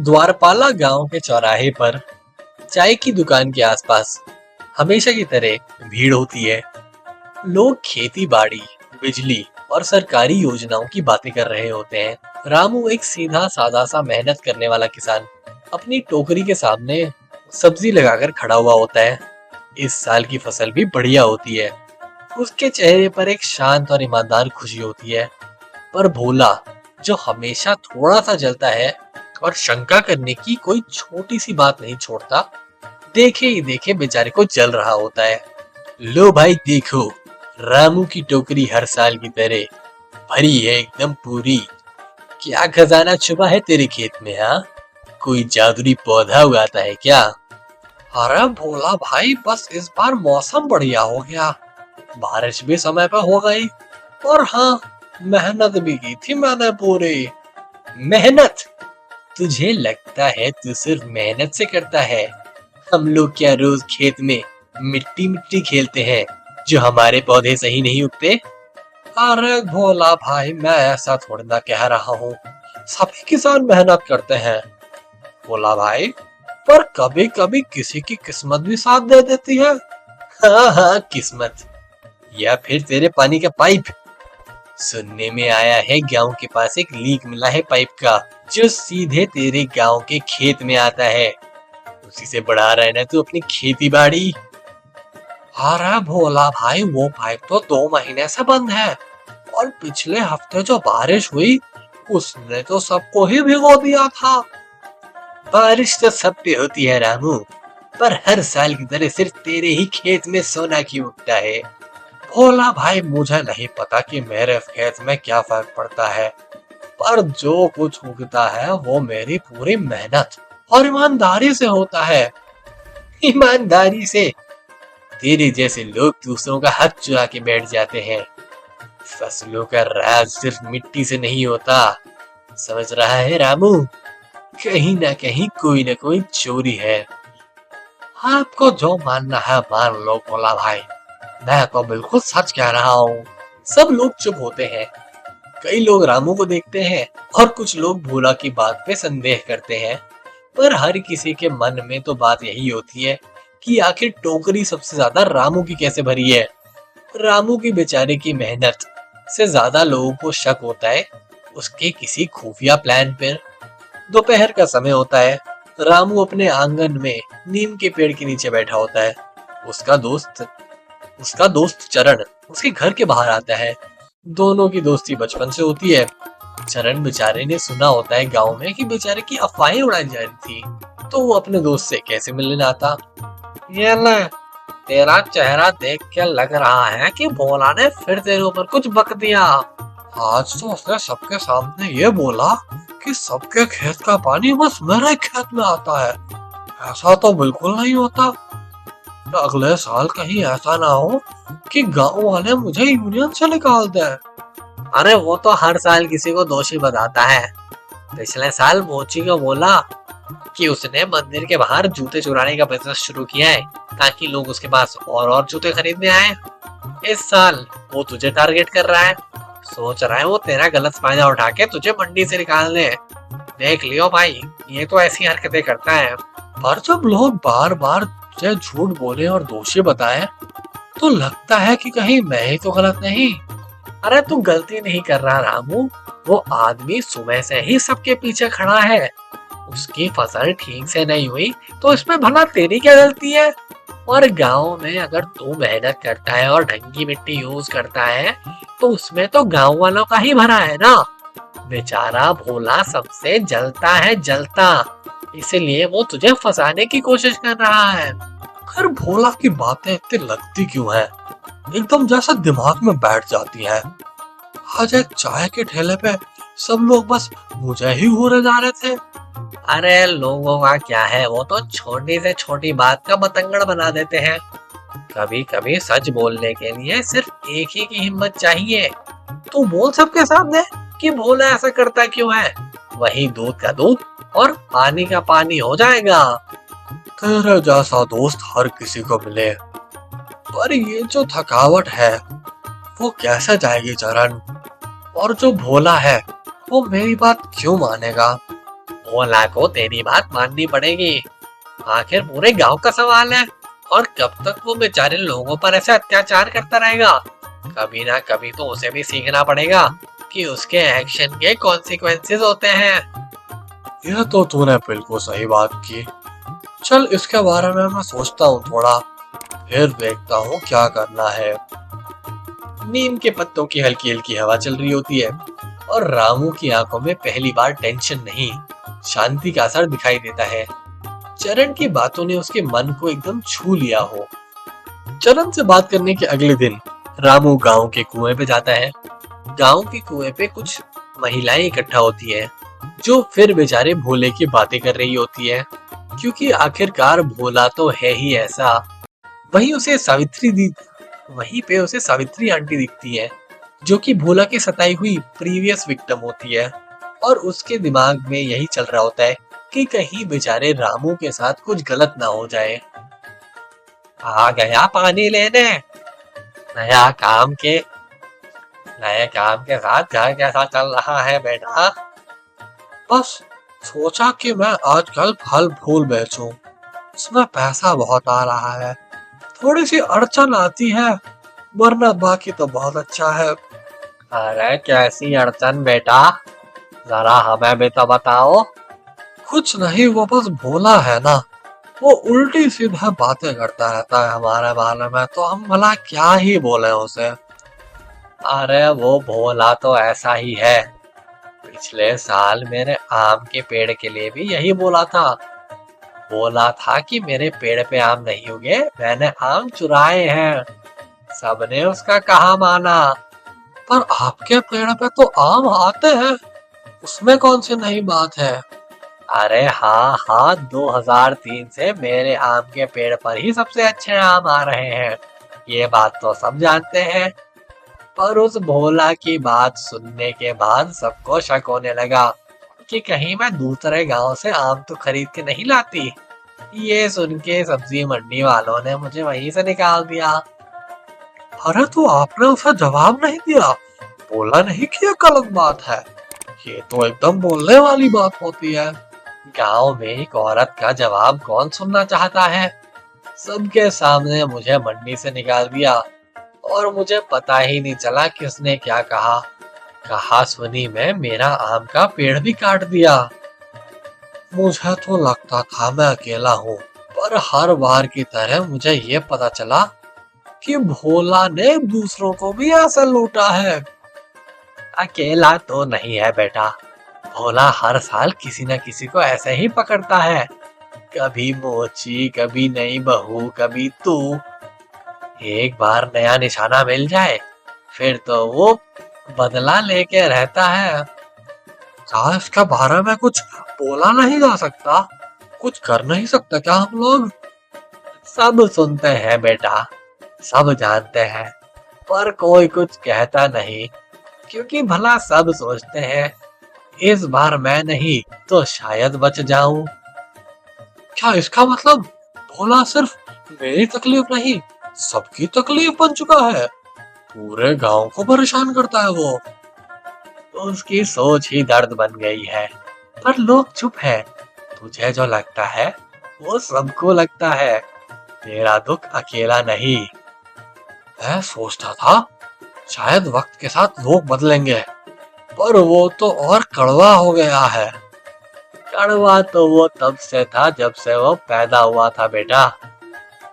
द्वारपाला गांव के चौराहे पर चाय की दुकान के आसपास हमेशा की तरह भीड़ होती है। लोग खेती बाड़ी, बिजली और सरकारी योजनाओं की बातें कर रहे होते हैं। रामू एक सीधा साधा सा मेहनत करने वाला किसान अपनी टोकरी के सामने सब्जी लगाकर खड़ा हुआ होता है। इस साल की फसल भी बढ़िया होती है। उसके चेहरे पर एक शांत और ईमानदार खुशी होती है। पर भोला, जो हमेशा थोड़ा सा जलता है और शंका करने की कोई छोटी सी बात नहीं छोड़ता, देखे ही देखे बेचारे को जल रहा होता है। लो भाई देखो, रामू की टोकरी हर साल की तरह भरी है एकदम पूरी। क्या खजाना छुपा है तेरे खेत में? हाँ, कोई जादुई पौधा उगाता है क्या? अरे भोला भाई, बस इस बार मौसम बढ़िया हो गया, बारिश भी समय पर हो गई, और हाँ, मेहनत भी की थी मैंने पूरी। मेहनत? तुझे लगता है तू सिर्फ मेहनत से करता है? हम लोग क्या रोज खेत में मिट्टी मिट्टी खेलते हैं जो हमारे पौधे सही नहीं उगते? अरे भोला भाई, मैं ऐसा थोड़ी ना कह रहा हूँ, सभी किसान मेहनत करते हैं भोला भाई, पर कभी कभी किसी की किस्मत भी साथ दे देती है। हाँ हाँ, किस्मत या फिर तेरे पानी का पाइप। सुनने में आया है गांव के पास एक लीक मिला है पाइप का, जो सीधे तेरे गांव के खेत में आता है। उसी से बढ़ा रहा है ना तू अपनी खेती बाड़ी। अरे भोला भाई, वो पाइप तो 2 महीने से बंद है, और पिछले हफ्ते जो बारिश हुई उसने तो सबको ही भिगो दिया था। बारिश तो सब पे होती है रामू, पर हर साल की तरह सिर्फ तेरे ही खेत में सोना क्यों उगता है? भोला भाई, मुझे नहीं पता कि मेरे खेत में क्या फर्क पड़ता है, पर जो कुछ उगता है वो मेरी पूरी मेहनत और ईमानदारी से होता है। ईमानदारी से? तेरे जैसे लोग दूसरों का हक चुरा के बैठ जाते हैं। फसलों का राज सिर्फ मिट्टी से नहीं होता, समझ रहा है रामू? कहीं ना कहीं कोई ना कोई चोरी है। आपको जो मानना है मान लो भोला भाई, मैं तो बिल्कुल सच कह रहा हूँ। सब लोग चुप होते हैं। कई लोग रामू को देखते हैं और कुछ लोग भोला की बात पे संदेह करते हैं, पर हर किसी के मन में तो बात यही होती है कि आखिर टोकरी सबसे ज्यादा रामू की कैसे भरी है। रामू की बेचारे की मेहनत से ज्यादा लोगों को शक होता है उसके किसी खुफिया प्लान पर। दोपहर का समय होता है। रामू अपने आंगन में नीम के पेड़ के नीचे बैठा होता है। उसका दोस्त उसका दोस्त चरण उसके घर के बाहर आता है। दोनों की दोस्ती बचपन से होती है। चरण बेचारे ने सुना होता है गांव में कि बेचारे की अफवाहें उड़ाई जा रही थी, तो वो अपने दोस्त से कैसे मिलने आता। ये ले, तेरा चेहरा देख के लग रहा है कि भोला ने फिर तेरे ऊपर कुछ बक दिया। आज तो उसने सबके सामने ये बोला कि सबके खेत का पानी बस मेरे खेत में आता है। ऐसा तो बिल्कुल नहीं होता। तो अगले साल कहीं ऐसा ना हो कि गांव वाले मुझे यूनियन से निकाल दें। अरे वो तो हर साल किसी को दोषी बताता है। पिछले साल मोची को बोला कि उसने मंदिर के बाहर जूते चुराने का बिजनेस शुरू किया है ताकि लोग उसके पास और जूते खरीदने आए। इस साल वो तुझे टारगेट कर रहा है, सोच रहा है वो तेरा गलत फायदा उठा के तुझे मंडी से निकाल ले। देख लियो भाई, ये तो ऐसी हरकतें करता है। पर जब लोग बार बार तुझे झूठ बोले और दोषी बताए, तो लगता है कि कहीं मैं ही तो गलत नहीं। अरे तू गलती नहीं कर रहा रामू, वो आदमी सुबह से ही सबके पीछे खड़ा है। उसकी फसल ठीक से नहीं हुई तो इसमें भला तेरी क्या गलती है? और गांव में अगर तू मेहनत करता है और ढंग की मिट्टी यूज करता है, तो उसमें तो गांव वालों का ही भला है ना। बेचारा भोला सबसे जलता है, जलता, इसलिए वो तुझे फंसाने की कोशिश कर रहा है। खैर, भोला की बातें इतनी लगती क्यों है? एकदम जैसा दिमाग में बैठ जाती है। आज एक चाय के ठेले पे सब लोग बस मुझे ही घूरे जा रहे थे। अरे लोगों का क्या है, वो तो छोटी से छोटी बात का बतंगड़ बना देते हैं। कभी कभी सच बोलने के लिए सिर्फ एक ही की हिम्मत चाहिए। तू बोल सबके सामने कि भोला ऐसा करता क्यों है, वही दूध का दूध और पानी का पानी हो जाएगा। तेरे जैसा दोस्त हर किसी को मिले, पर ये जो थकावट है वो कैसे जाएगी चरण? और जो भोला है वो मेरी बात क्यों मानेगा? भोला को तेरी बात माननी पड़ेगी। आखिर पूरे गांव का सवाल है, और कब तक वो बेचारे लोगों पर ऐसे अत्याचार करता रहेगा। कभी ना कभी तो उसे भी सीखना पड़ेगा कि उसके एक्शन के कॉन्सिक्वेंसेस होते हैं। यह तो तूने बिल्कुल सही बात की। चल इसके बारे में मैं सोचता हूँ थोड़ा, फिर देखता हूँ क्या करना है। नीम के पत्तों की हल्की हल्की हवा चल रही होती है, और रामू की आंखों में पहली बार टेंशन नहीं, शांति का असर दिखाई देता है। चरण की बातों ने उसके मन को एकदम छू लिया हो। चरण से बात करने के अगले दिन रामू गांव के कुएं पे जाता है। गांव के कुएं पे कुछ महिलाएं इकट्ठा होती है, जो फिर बेचारे भोले की बातें कर रही होती है, क्योंकि आखिरकार भोला तो है ही ऐसा। वहीं उसे सावित्री दी वहीं पे उसे सावित्री आंटी दिखती है, जो कि भोला की सताई हुई प्रीवियस विक्टिम होती है, और उसके दिमाग में यही चल रहा होता है कि कहीं बेचारे रामू के साथ कुछ गलत ना हो जाए। आ गया पानी लेने। नया काम के नए काम के साथ घर कैसा चल रहा है बेटा? बस सोचा कि मैं आजकल फल फूल बेचूं, इसमें पैसा बहुत आ रहा है। थोड़ी सी अड़चन आती है, वरना बाकी तो बहुत अच्छा है। अरे कैसी अड़चन बेटा, जरा हमें भी तो बताओ। कुछ नहीं, वो बस भोला है ना, वो उल्टी सीधा बातें करता रहता है हमारे बारे में, तो हम भला क्या ही बोले उसे। अरे वो भोला तो ऐसा ही है। पिछले साल मेरे आम के पेड़ के लिए भी यही बोला था। बोला था कि मेरे पेड़ पे आम नहीं उगे, मैंने आम चुराए हैं। सबने उसका कहा माना। पर आपके पेड़ पे तो आम आते हैं, उसमें कौन सी नई बात है? अरे हाँ हाँ, 2003 से मेरे आम के पेड़ पर ही सबसे अच्छे आम आ रहे हैं, ये बात तो सब जानते हैं। पर उस भोला की बात सुनने के बाद सबको शक होने लगा कि कहीं मैं दूसरे गांव से आम तो खरीद के नहीं लाती। ये सुन के सब्जी मंडी वालों ने मुझे वहीं से निकाल दिया। अरे तो आपने उसे जवाब नहीं दिया, बोला नहीं कि ये गलत बात है? ये तो एकदम बोलने वाली बात होती है। गांव में एक औरत का जवाब कौन सुनना चाहता है? सबके सामने मुझे मंडी से निकाल दिया, और मुझे पता ही नहीं चला किसने क्या कहा। कहा सुनी में मेरा आम का पेड़ भी काट दिया। मुझे तो लगता था मैं अकेला हूँ, पर हर बार की तरह मुझे ये पता चला कि भोला ने दूसरों को भी ऐसा लूटा है। अकेला तो नहीं है बेटा, भोला हर साल किसी न किसी को ऐसे ही पकड़ता है। कभी मोची, कभी नई बहू, कभी तू। एक बार नया निशाना मिल जाए, फिर तो वो बदला लेके रहता है। क्या इसके बारे में कुछ बोला नहीं जा सकता? कुछ कर नहीं सकता क्या हम लोग? सब सुनते हैं बेटा, सब जानते हैं, पर कोई कुछ कहता नहीं, क्योंकि भला सब सोचते हैं इस बार मैं नहीं तो शायद बच जाऊं। क्या इसका मतलब भोला सिर्फ मेरी तकलीफ नहीं, सबकी तकलीफ बन चुका है? पूरे गांव को परेशान करता है वो। उसकी सोच ही दर्द बन गई है, पर लोग चुप है। तुझे जो लगता है वो सबको लगता है, तेरा दुख अकेला नहीं। मैं सोचता था शायद वक्त के साथ लोग बदलेंगे, पर वो तो और कड़वा हो गया है। कड़वा तो वो तब से था जब से वो पैदा हुआ था बेटा।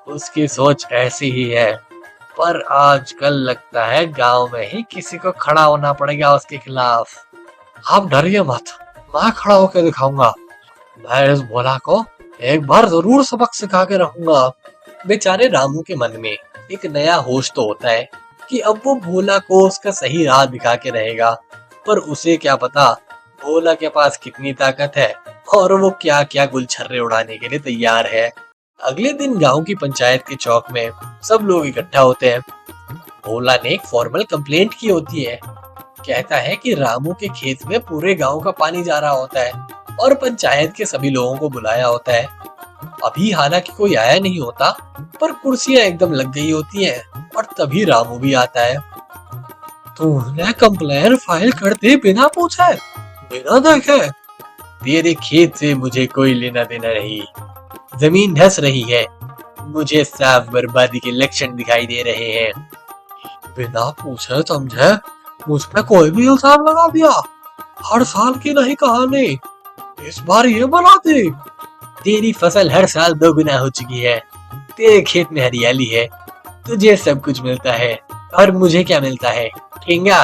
उसकी सोच ऐसी ही है, पर आजकल लगता है गांव में ही किसी को खड़ा होना पड़ेगा उसके खिलाफ। आप डरिए मत, मैं खड़ा होकर दिखाऊंगा। मैं इस भोला को एक बार जरूर सबक सिखा के रहूंगा। बेचारे रामू के मन में एक नया होश तो होता है कि अब वो भोला को उसका सही राह दिखा के रहेगा, पर उसे क्या पता भोला के पास कितनी ताकत है, और वो क्या क्या गुलछर्रे उड़ाने के लिए तैयार है। अगले दिन गांव की पंचायत के चौक में सब लोग इकट्ठा होते हैं। भोला ने एक फॉर्मल कंप्लेंट की होती है। कहता है कि रामू के खेत में पूरे गांव का पानी जा रहा होता है, और पंचायत के सभी लोगों को बुलाया होता है। अभी हालांकि कोई आया नहीं होता, पर कुर्सियां एकदम लग गई होती हैं, और तभी रामू भी आता है। तूने कंप्लेन फाइल करते बिना पूछे, बिना देखे? तेरे खेत से मुझे कोई लेना देना नहीं। जमीन धंस रही है, मुझे साफ बर्बादी के लक्षण दिखाई दे रहे हैं। बिना पूछे समझे मुझ पे कोई भी इल्जाम लगा दिया। हर साल की नहीं कहानी, इस बार ये बना दे। तेरी फसल हर साल दोगुना हो चुकी है। तेरे खेत में हरियाली है, तुझे सब कुछ मिलता है और मुझे क्या मिलता है? ठेंगा।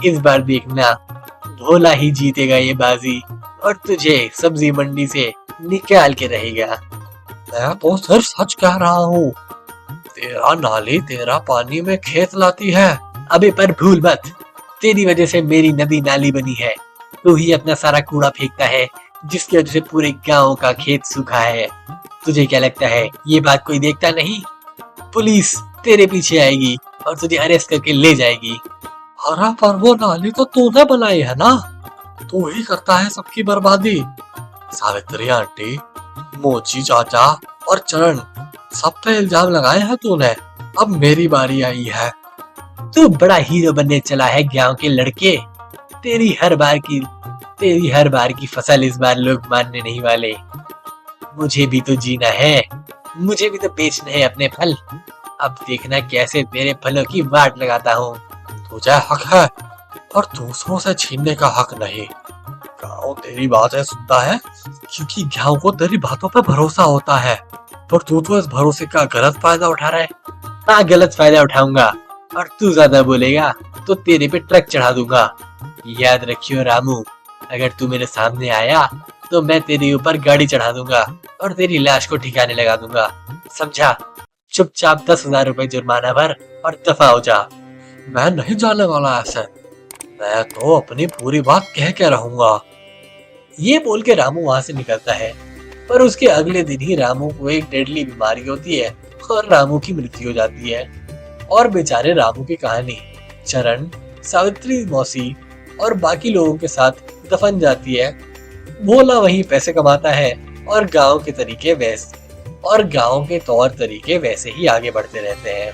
इस बार देखना, भोला ही जीतेगा ये बाजी और तुझे सब्जी मंडी से निकाल के रहेगा। मैं तो सिर्फ सच कह रहा हूँ। तेरा नाली तेरा पानी में खेत लाती है। अबे पर भूल मत, तेरी वजह से मेरी नदी नाली बनी है। तू ही अपना सारा कूड़ा फेंकता है, जिसकी वजह से पूरे गांव का खेत सूखा है। तुझे क्या लगता है ये बात कोई देखता नहीं? पुलिस तेरे पीछे आएगी और तुझे अरेस्ट करके ले जाएगी। अरे पर वो नाली तो तूने बनाई है ना, तू ही करता है सबकी बर्बादी। सावित्री आंटी, मोची चाचा और चरण, सब पे इल्जाम लगाए हैं तूने। अब मेरी बारी आई है। तू बड़ा हीरो बनने चला है गांव के लड़के। तेरी हर बार की फसल इस बार लोग मानने नहीं वाले। मुझे भी तो जीना है, मुझे भी तो बेचने हैं अपने फल। अब देखना कैसे तेरे फलों की वाट लगाता हूँ। तुझे हक है और दूसरों से छीनने का हक नहीं। गाँव तेरी बातें सुनता है क्योंकि गाँव को तेरी बातों पर भरोसा होता है, पर तू तो इस भरोसे का गलत फायदा उठा रहा है। हाँ, गलत फायदा उठाऊंगा और तू ज्यादा बोलेगा तो तेरे पे ट्रक चढ़ा दूंगा। याद रखियो रामू, अगर तू मेरे सामने आया तो मैं तेरे ऊपर गाड़ी चढ़ा दूंगा और तेरी लाश को ठिकाने लगा दूंगा। समझा? चुपचाप 10,000 रुपए जुर्माना भर और दफा हो जा। मैं नहीं जाने वाला ऐसे, मैं तो अपनी पूरी बात कह के रहूंगा। ये बोल के रामू वहां से निकलता है, पर उसके अगले दिन ही रामू को एक डेडली बीमारी होती है और रामू की मृत्यु हो जाती है। और बेचारे रामू की कहानी चरण, सावित्री मौसी और बाकी लोगों के साथ दफन जाती है। भोला वही पैसे कमाता है और गांव के तौर तरीके वैसे ही आगे बढ़ते रहते हैं।